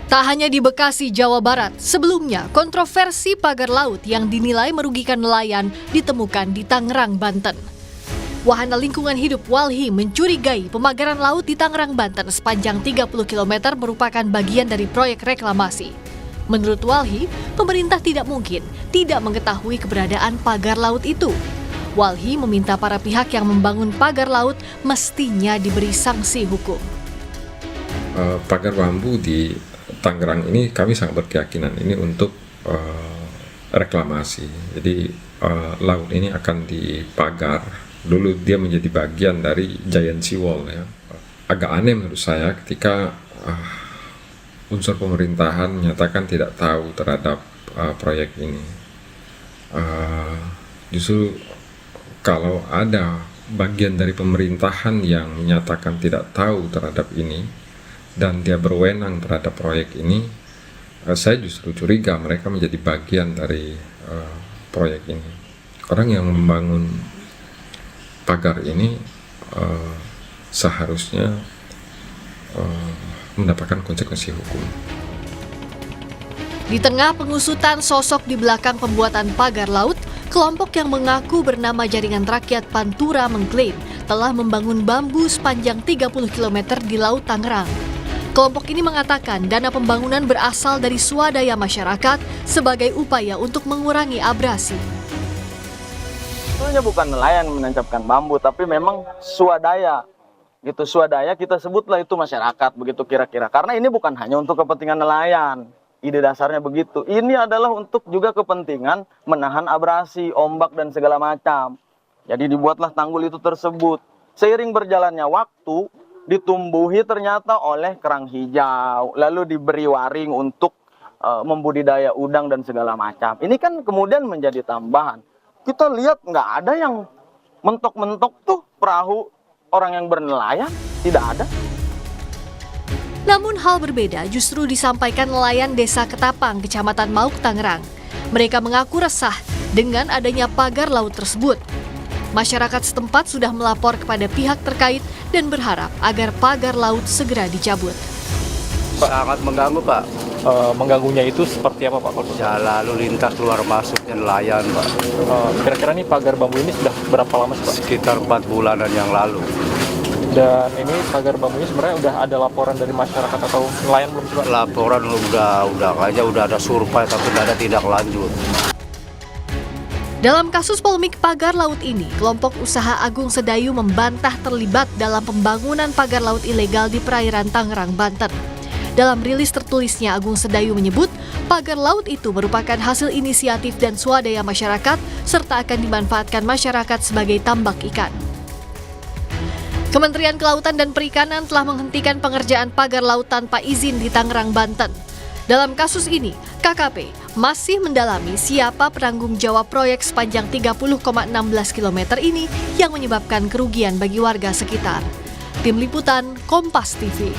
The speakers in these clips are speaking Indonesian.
Tak hanya di Bekasi, Jawa Barat, sebelumnya kontroversi pagar laut yang dinilai merugikan nelayan ditemukan di Tangerang, Banten. Wahana Lingkungan Hidup Walhi mencurigai pemagaran laut di Tangerang, Banten sepanjang 30 km merupakan bagian dari proyek reklamasi. Menurut Walhi, pemerintah tidak mungkin tidak mengetahui keberadaan pagar laut itu. Walhi meminta para pihak yang membangun pagar laut mestinya diberi sanksi hukum. Pagar bambu di Tangerang ini kami sangat berkeyakinan ini untuk reklamasi. Jadi laut ini akan dipagar. Dulu dia menjadi bagian dari Giant Sea Wall ya. Agak aneh menurut saya ketika unsur pemerintahan menyatakan tidak tahu terhadap proyek ini. Justru kalau ada bagian dari pemerintahan yang menyatakan tidak tahu terhadap ini dan dia berwenang terhadap proyek ini, saya justru curiga mereka menjadi bagian dari proyek ini. Orang yang membangun pagar ini seharusnya mendapatkan konsekuensi hukum. Di tengah pengusutan sosok di belakang pembuatan pagar laut, kelompok yang mengaku bernama Jaringan Rakyat Pantura mengklaim telah membangun bambu sepanjang 30 km di Laut Tangerang. Kelompok ini mengatakan dana pembangunan berasal dari swadaya masyarakat sebagai upaya untuk mengurangi abrasi. Sebenarnya bukan nelayan menancapkan bambu, tapi memang swadaya. Gitu, swadaya kita sebutlah itu masyarakat, begitu kira-kira. Karena ini bukan hanya untuk kepentingan nelayan. Ide dasarnya begitu. Ini adalah untuk juga kepentingan menahan abrasi, ombak, dan segala macam. Jadi dibuatlah tanggul itu tersebut. Seiring berjalannya waktu, ditumbuhi ternyata oleh kerang hijau, lalu diberi waring untuk membudidaya udang dan segala macam. Ini kan kemudian menjadi tambahan. Kita lihat nggak ada yang mentok-mentok tuh perahu orang yang bernelayan, tidak ada. Namun hal berbeda justru disampaikan nelayan Desa Ketapang, Kecamatan Mauk, Tangerang. Mereka mengaku resah dengan adanya pagar laut tersebut. Masyarakat setempat sudah melapor kepada pihak terkait dan berharap agar pagar laut segera dicabut. Sangat mengganggu, Pak. Mengganggunya itu seperti apa, Pak? Ya, lalu lintas keluar masuknya nelayan, Pak. Kira-kira nih pagar bambu ini sudah berapa lama sih, Pak? Sekitar 4 bulanan yang lalu. Dan ini pagar bambu ini sebenarnya udah ada laporan dari masyarakat atau nelayan belum sih, Pak? Laporan udah ada survei tapi tidak ada tindak lanjut. Dalam kasus polemik pagar laut ini, kelompok usaha Agung Sedayu membantah terlibat dalam pembangunan pagar laut ilegal di perairan Tangerang, Banten. Dalam rilis tertulisnya, Agung Sedayu menyebut pagar laut itu merupakan hasil inisiatif dan swadaya masyarakat serta akan dimanfaatkan masyarakat sebagai tambak ikan. Kementerian Kelautan dan Perikanan telah menghentikan pengerjaan pagar laut tanpa izin di Tangerang, Banten. Dalam kasus ini, KKP masih mendalami siapa penanggung jawab proyek sepanjang 30,16 km ini yang menyebabkan kerugian bagi warga sekitar. Tim Liputan, Kompas TV.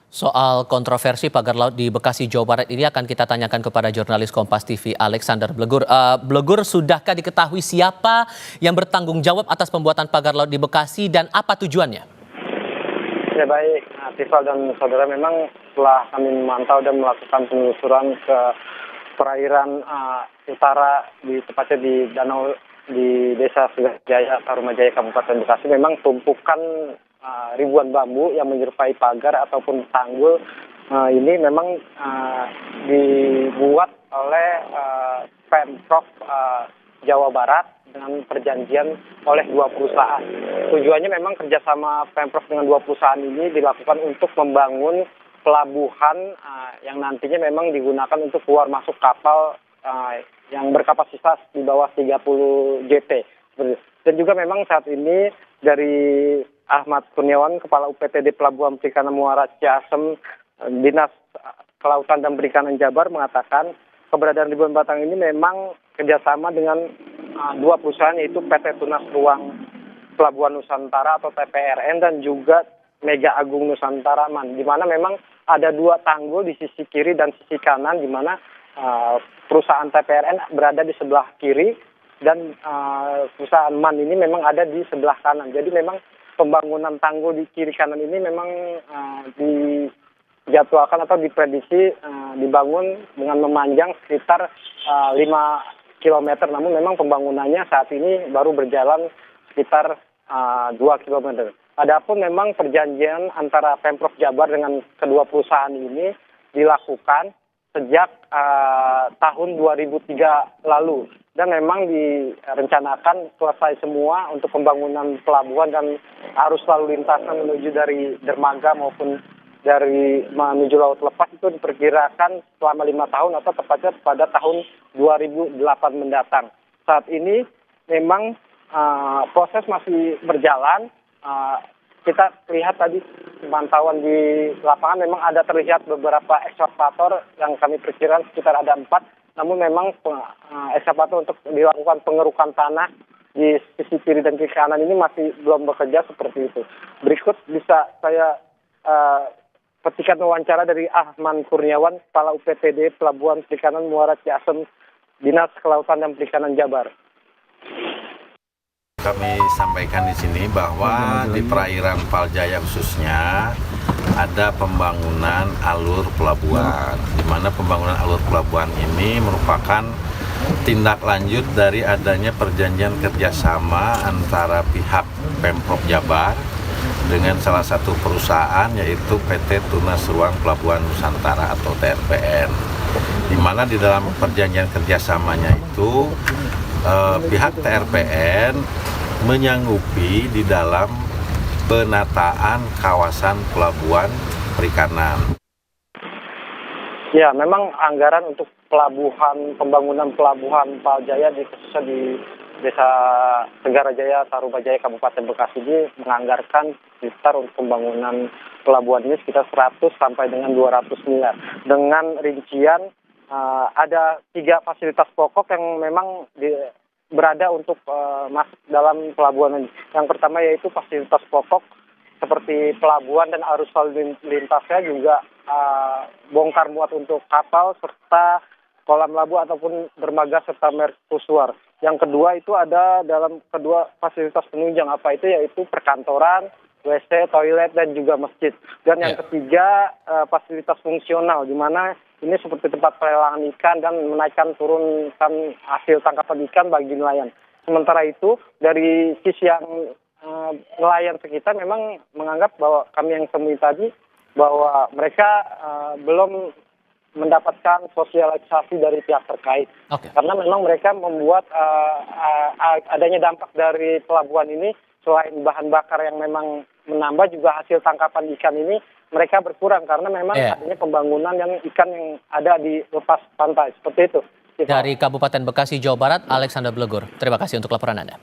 Soal kontroversi pagar laut di Bekasi, Jawa Barat ini akan kita tanyakan kepada jurnalis Kompas TV Alexander Blegur. Blegur, sudahkah diketahui siapa yang bertanggung jawab atas pembuatan pagar laut di Bekasi dan apa tujuannya? Ya baik, Tifal dan saudara, memang setelah kami memantau dan melakukan penelusuran ke perairan utara, tepatnya di danau di Desa Segajaya, Tarumajaya, Kabupaten Bekasi, memang tumpukan ribuan bambu yang menyerupai pagar ataupun tanggul ini memang dibuat oleh Pemprov Jawa Barat dengan perjanjian oleh 2 perusahaan. Tujuannya memang kerjasama Pemprov dengan 2 perusahaan ini dilakukan untuk membangun pelabuhan yang nantinya memang digunakan untuk keluar masuk kapal yang berkapasitas di bawah 30 JT. Dan juga memang saat ini dari Ahmad Kurniawan, Kepala UPTD Pelabuhan Perikanan Muara Ciasem, Dinas Kelautan dan Perikanan Jabar, mengatakan keberadaan ribuan batang ini memang kerjasama dengan 2 perusahaan, yaitu PT Tunas Ruang Pelabuhan Nusantara atau TPRN dan juga Mega Agung Nusantara Man, di mana memang ada 2 tanggul di sisi kiri dan sisi kanan, di mana perusahaan TPRN berada di sebelah kiri dan perusahaan MAN ini memang ada di sebelah kanan. Jadi memang pembangunan tanggul di kiri kanan ini memang dijadwalkan atau diprediksi dibangun dengan memanjang sekitar 5 kilometer. Namun memang pembangunannya saat ini baru berjalan sekitar 2 kilometer. Adapun memang perjanjian antara Pemprov Jabar dengan kedua perusahaan ini dilakukan sejak tahun 2003 lalu. Dan memang direncanakan selesai semua untuk pembangunan pelabuhan dan arus lalu lintasnya menuju dari dermaga maupun dari menuju laut lepas itu diperkirakan selama 5 tahun atau tepatnya pada tahun 2008 mendatang. Saat ini memang proses masih berjalan. Kita lihat tadi pemantauan di lapangan memang ada terlihat beberapa ekskavator yang kami perkirakan sekitar ada 4. Namun memang ekskavator untuk dilakukan pengerukan tanah di sisi kiri dan kiri kanan ini masih belum bekerja seperti itu. Berikut bisa saya petikan wawancara dari Ahman Kurniawan, Kepala UPTD Pelabuhan Perikanan Muara Ciasem, Dinas Kelautan dan Perikanan Jabar. Kami sampaikan di sini bahwa di perairan Paljaya khususnya ada pembangunan alur pelabuhan, di mana pembangunan alur pelabuhan ini merupakan tindak lanjut dari adanya perjanjian kerjasama antara pihak Pemprov Jabar dengan salah satu perusahaan yaitu PT Tunas Ruang Pelabuhan Nusantara atau TRPN, di mana di dalam perjanjian kerjasamanya itu pihak TRPN menyanggupi di dalam penataan kawasan pelabuhan perikanan. Ya, memang anggaran untuk pembangunan pelabuhan Paljaya khususnya di Desa Tenggara Jaya, Tarubajaya, Kabupaten Bekasi ini menganggarkan sekitar untuk pembangunan pelabuhan ini sekitar 100 sampai dengan 200 miliar. Dengan rincian ada 3 fasilitas pokok yang memang berada untuk masuk dalam pelabuhan ini. Yang pertama yaitu fasilitas pokok seperti pelabuhan dan arus lalu lintasnya, juga bongkar muat untuk kapal serta kolam labu ataupun dermaga serta mercusuar. Yang kedua itu ada dalam kedua fasilitas penunjang, apa itu yaitu perkantoran, WC, toilet dan juga masjid. Dan yang ketiga fasilitas fungsional, di mana ini seperti tempat pelelangan ikan dan menaikkan turunkan hasil tangkapan ikan bagi nelayan. Sementara itu dari sisi yang nelayan sekitar memang menganggap bahwa kami yang temui tadi bahwa mereka belum mendapatkan sosialisasi dari pihak terkait. Karena memang mereka membuat adanya dampak dari pelabuhan ini, selain bahan bakar yang memang menambah, juga hasil tangkapan ikan ini mereka berkurang karena memang adanya pembangunan yang ikan yang ada di lepas pantai seperti itu. Dari Kabupaten Bekasi, Jawa Barat, Alexander Blegur. Terima kasih untuk laporan Anda.